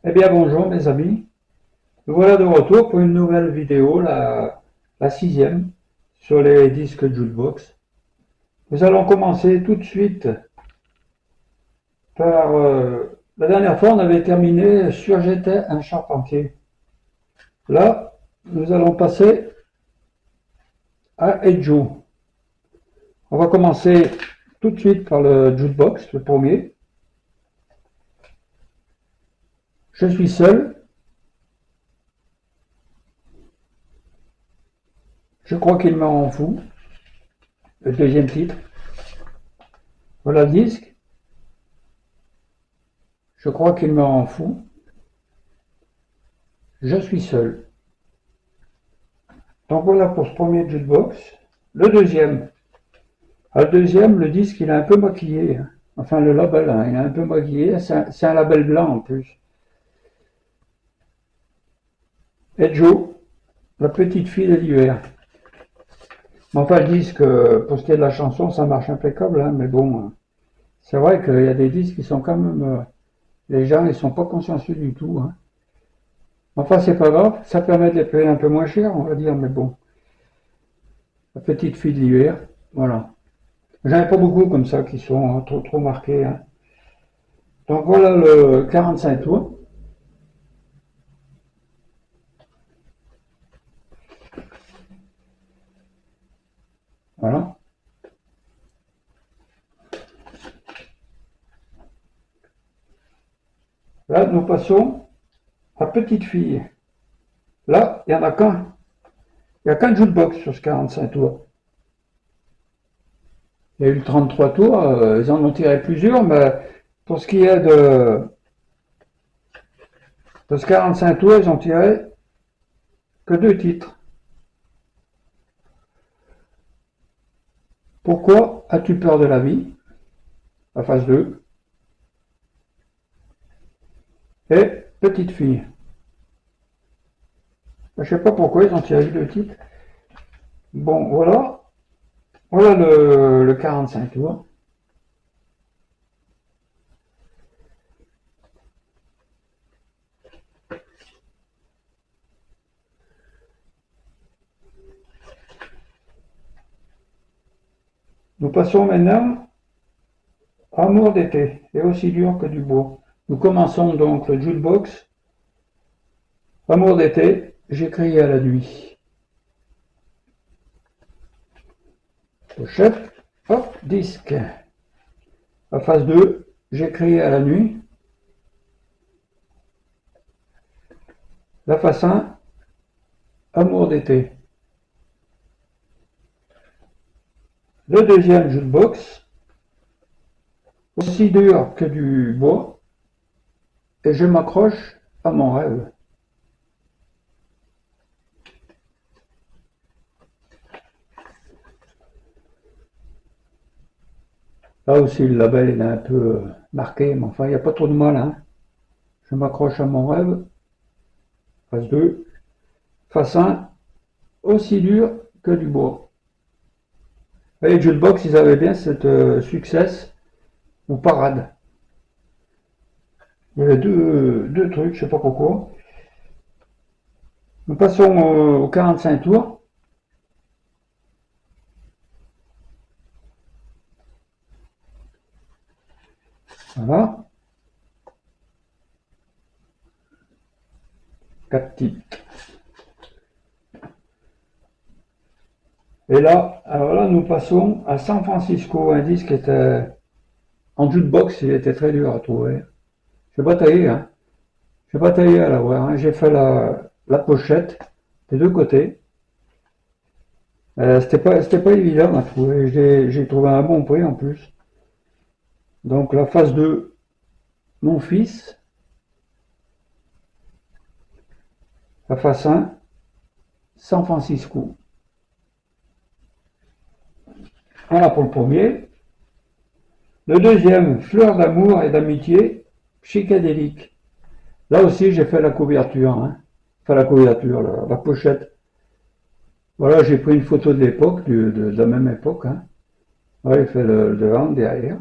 Eh bien bonjour mes amis, nous voilà de retour pour une nouvelle vidéo, la sixième, sur les disques jukebox. Nous allons commencer tout de suite par... la dernière fois on avait terminé sur J'étais un charpentier. Là, nous allons passer à Hey Joe. On va commencer tout de suite par le jukebox, le premier. Je suis seul. Je crois qu'il m'en fout. Le deuxième titre. Voilà le disque. Je crois qu'il m'en fout. Je suis seul. Donc voilà pour ce premier jukebox. Le deuxième. Le deuxième, le disque, il est un peu maquillé. Enfin, le label, hein, il est un peu maquillé. C'est un label blanc en plus. Et Joe, la petite fille de l'hiver. Enfin, le disque, pour ce qui est de la chanson, ça marche impeccable. Hein, mais bon, c'est vrai qu'il y a des disques qui sont quand même... les gens, ils sont pas consciencieux du tout. Hein. Enfin, c'est pas grave. Ça permet de les payer un peu moins cher, on va dire. Mais bon, la petite fille de l'hiver, voilà. J'en ai pas beaucoup comme ça qui sont trop marqués. Hein. Donc voilà le 45 tours. Voilà. Là, nous passons à petite fille. Là, il n'y en a qu'un. Il n'y a qu'un jukebox sur ce 45 tours. Il y a eu le 33 tours, ils en ont tiré plusieurs, mais pour ce qui est de ce 45 tours, ils ont tiré que deux titres. Pourquoi as-tu peur de la vie? La phase 2. Et petite fille. Je ne sais pas pourquoi ils ont tiré deux titres. Bon, voilà. Voilà le 45 tours. Nous passons maintenant à Amour d'été, et aussi dur que du bois. Nous commençons donc le jukebox. Amour d'été, j'ai crié à la nuit. Pochette, hop, disque. La phase 2, j'ai crié à la nuit. La phase 1, Amour d'été. Le deuxième jukebox, aussi dur que du bois, et je m'accroche à mon rêve. Là aussi, le label est un peu marqué, mais enfin, il n'y a pas trop de mal. Hein. Je m'accroche à mon rêve. Phase 2. Phase 1, aussi dur que du bois. Et les jukebox, ils avaient bien cette success ou parade. Il y avait deux trucs, je ne sais pas pourquoi. Nous passons au 45 tours. Voilà. 4 titres. Et là, alors là, nous passons à San Francisco, un disque qui était en jukebox, il était très dur à trouver. J'ai bataillé, hein. J'ai bataillé à l'avoir. Hein. J'ai fait la pochette des deux côtés. C'était pas évident à trouver. J'ai trouvé un bon prix en plus. Donc la phase 2, mon fils. La phase 1, San Francisco. Voilà pour le premier. Le deuxième, Fleurs d'amour et d'amitié, psychédélique. Là aussi, j'ai fait la couverture. Hein. Enfin, la couverture, la pochette. Voilà, j'ai pris une photo de l'époque, de la même époque. Hein. Voilà, j'ai fait le devant, derrière.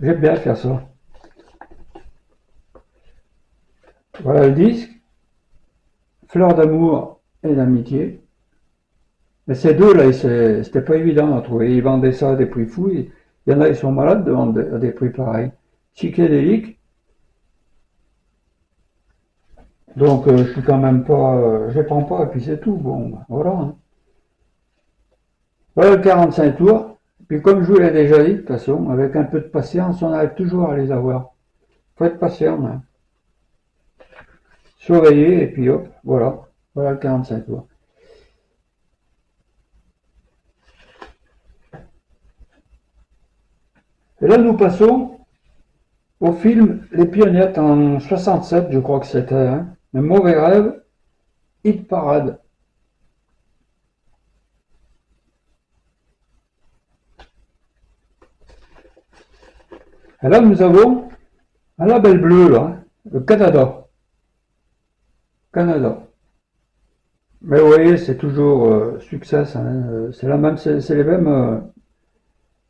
J'aime bien faire ça. Voilà le disque. Fleur d'amour et d'amitié. Mais ces deux-là, c'était pas évident à trouver. Ils vendaient ça à des prix fous. Il y en a, ils sont malades de vendre à des prix pareils. Psychédélique. Donc, je suis quand même pas, je les prends pas et puis c'est tout. Bon, voilà, hein. Voilà le 45 tours. Puis comme je vous l'ai déjà dit, de toute façon, avec un peu de patience, on arrive toujours à les avoir. Faut être patient, hein. Surveiller et puis hop, voilà. Voilà le 45 tours. Et là, nous passons au film Les Pionnières en 67, je crois que c'était, hein. Un mauvais rêve, hit parade. Et là, nous avons un label bleu, là, le Canada. Canada. Mais vous voyez, c'est toujours succès, hein. C'est la même, c'est les mêmes.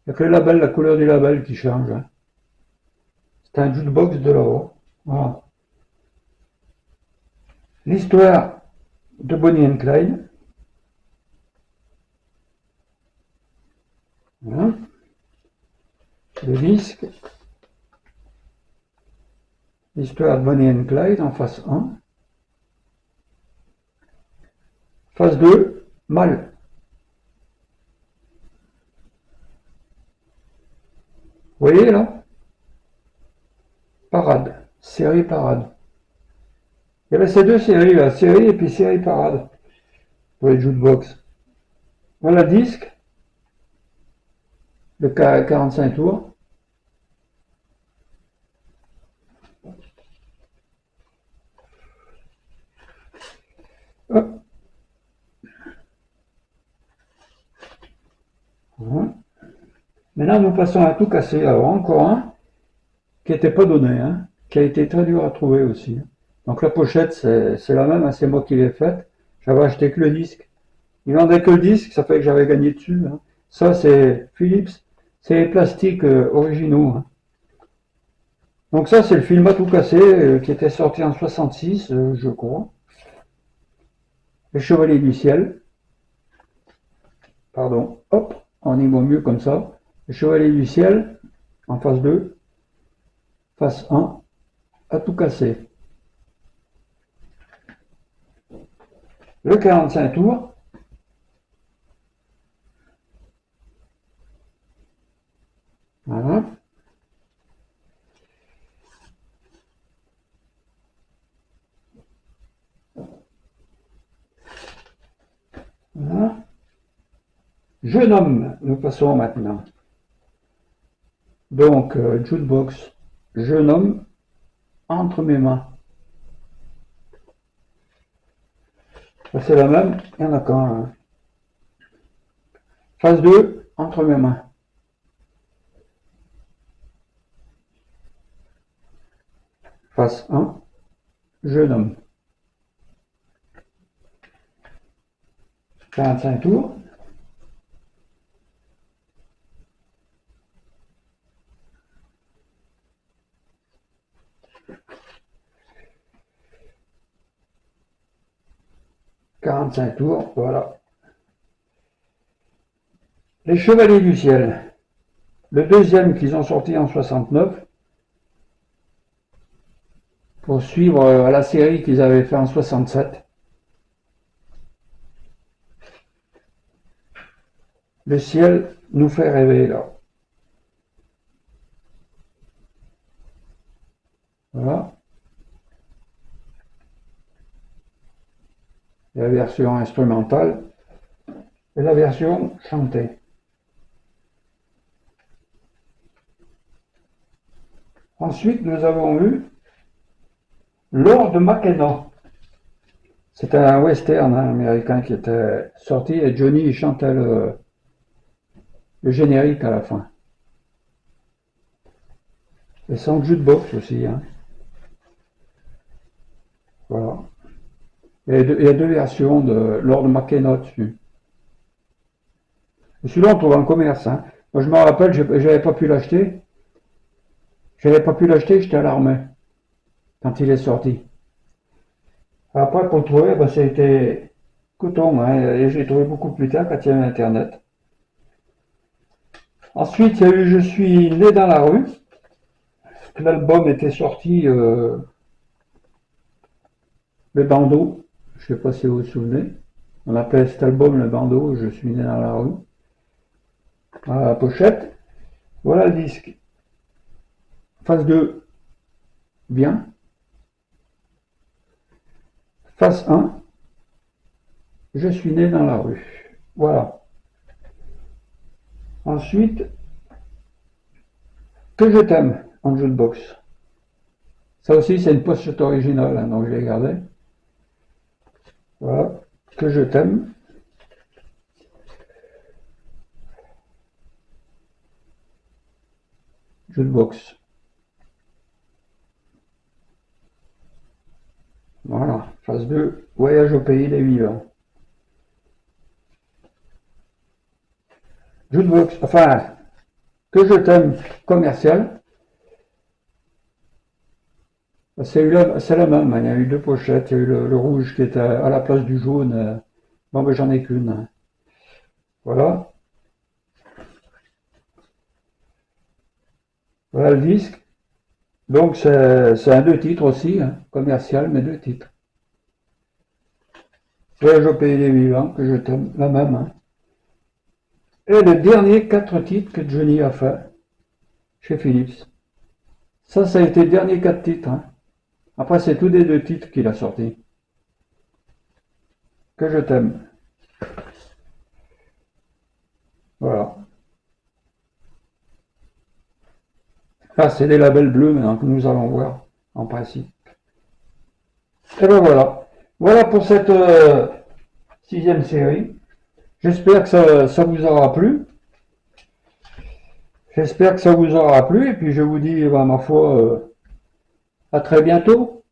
Il n'y a que le label, la couleur du label qui change, hein. C'est un jukebox de là-haut. Voilà. L'histoire de Bonnie and Clyde. Voilà. Le disque. L'histoire de Bonnie and Clyde en face 1. Phase 2, mal. Vous voyez là? Parade. Série parade. Il y avait ces deux séries là, série et puis série parade. Pour les jukebox. Voilà le disque. Le 45 tours. Hop. Voilà. Maintenant nous passons à tout casser. Alors encore un qui n'était pas donné, hein, qui a été très dur à trouver aussi. Donc la pochette c'est la même, hein, c'est moi qui l'ai faite. J'avais acheté que le disque. Il vendait que le disque, ça fait que j'avais gagné dessus, hein. Ça c'est Philips, c'est les plastiques originaux, hein. Donc ça c'est le film à tout casser qui était sorti en 66, je crois. Les Chevaliers du Ciel. Pardon, hop, on y voit mieux comme ça. Les Chevaliers du Ciel, en phase 2, phase 1, à tout casser. Le 45 tours. Voilà. Voilà. Jeune homme, nous passons maintenant. Donc, jukebox, jeune homme, entre mes mains. C'est la même, il y en a qu'un, hein. Phase 2, entre mes mains. Phase 1, jeune homme. 45 tours. Voilà. Les Chevaliers du Ciel. Le deuxième qu'ils ont sorti en 69. Pour suivre la série qu'ils avaient fait en 67. Le ciel nous fait rêver là. Voilà. La version instrumentale et la version chantée. Ensuite, nous avons eu Lord McKenna. C'était un western, hein, américain qui était sorti et Johnny chantait le générique à la fin. Et sans jukebox aussi, hein. Voilà. Il y a deux versions de Lord McKenna dessus. Celui-là, on trouve en commerce, hein. Moi, je me rappelle, j'avais pas pu l'acheter. J'avais pas pu l'acheter, j'étais à l'armée quand il est sorti. Après, pour trouver, ben, c'était coton, hein, et j'ai trouvé beaucoup plus tard quand il y avait Internet. Ensuite, il y a eu Je suis né dans la rue. L'album était sorti, le bandeau. Je sais pas si vous vous souvenez. On appelait cet album le bandeau, Je suis né dans la rue. Voilà la pochette. Voilà le disque. Face 2, bien. Face 1, Je suis né dans la rue. Voilà. Ensuite, Que je t'aime en jukebox. Ça aussi, c'est une pochette originale, hein, donc je l'ai gardé. Voilà. Que je t'aime. Jukebox. Voilà. Phase 2, Voyage au pays des vivants. Jukebox, enfin, Que je t'aime commercial. C'est la même, hein. Il y a eu deux pochettes, il y a eu le rouge qui était à la place du jaune. Bon, ben j'en ai qu'une, hein. Voilà. Voilà le disque. Donc c'est un deux titres aussi, hein, commercial, mais deux titres. Voyage au pays des vivants, Que je t'aime, la même, hein. Et le dernier quatre titres que Johnny a fait chez Philips. Ça a été le dernier quatre titres, hein. Après, c'est tous des deux titres qu'il a sortis. Que je t'aime. Voilà. Là, c'est des labels bleus maintenant que nous allons voir, en principe. Et ben voilà. Voilà pour cette sixième série. J'espère que ça vous aura plu. J'espère que ça vous aura plu. Et puis je vous dis, ben, ma foi, à très bientôt.